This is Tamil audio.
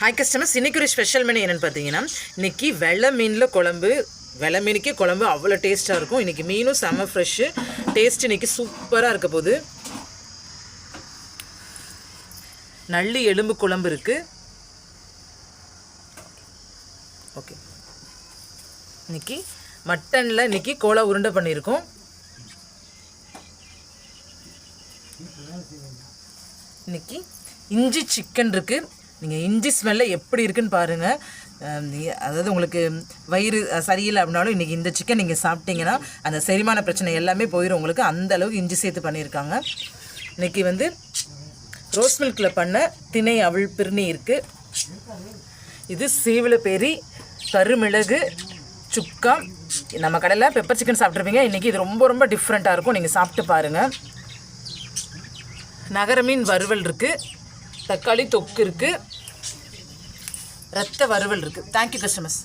ஹாய் கஸ்டமர்ஸ், இன்றைக்கி ஒரு ஸ்பெஷல் மெனு என்னென்னு பார்த்தீங்கன்னா, இன்றைக்கி வெள்ளை மீனில் குழம்பு. வெள்ளை மீனுக்கே குழம்பு அவ்வளோ டேஸ்ட்டாக இருக்கும். இன்றைக்கி மீனும் செம்ம ஃப்ரெஷ்ஷு டேஸ்ட் இன்றைக்கி சூப்பராக இருக்க போகுது. நல்லி எலும்பு குழம்பு இருக்குது. ஓகே, இன்றைக்கி மட்டனில் இன்றைக்கி கோலா உருண்டை பண்ணியிருக்கோம். இன்றைக்கி இஞ்சி சிக்கன் இருக்குது. நீங்கள் இஞ்சி ஸ்மெல்ல எப்படி இருக்குன்னு பாருங்கள். அதாவது உங்களுக்கு வயிறு சரியில்லை அப்படின்னாலும் இன்றைக்கி இந்த சிக்கன் நீங்கள் சாப்பிட்டீங்கன்னா அந்த செரிமான பிரச்சனை எல்லாமே போயிடும் உங்களுக்கு. அந்த அளவுக்கு இஞ்சி சேர்த்து பண்ணியிருக்காங்க. இன்றைக்கி வந்து ரோஸ் மில்கில் பண்ண திணை அவள் பிரிணி இருக்குது. இது சீவலப்பேரி கருமிளகு சுக்கா. நம்ம கடையில் பெப்பர் சிக்கன் சாப்பிட்ருப்பீங்க. இன்றைக்கி இது ரொம்ப ரொம்ப டிஃப்ரெண்ட்டாக இருக்கும். நீங்கள் சாப்பிட்டு பாருங்கள். நகர மீன் வறுவல் இருக்குது. தக்காளி தொக்கு இருக்குது. ரத்த வறுவல் இருக்குது. Thank you customers.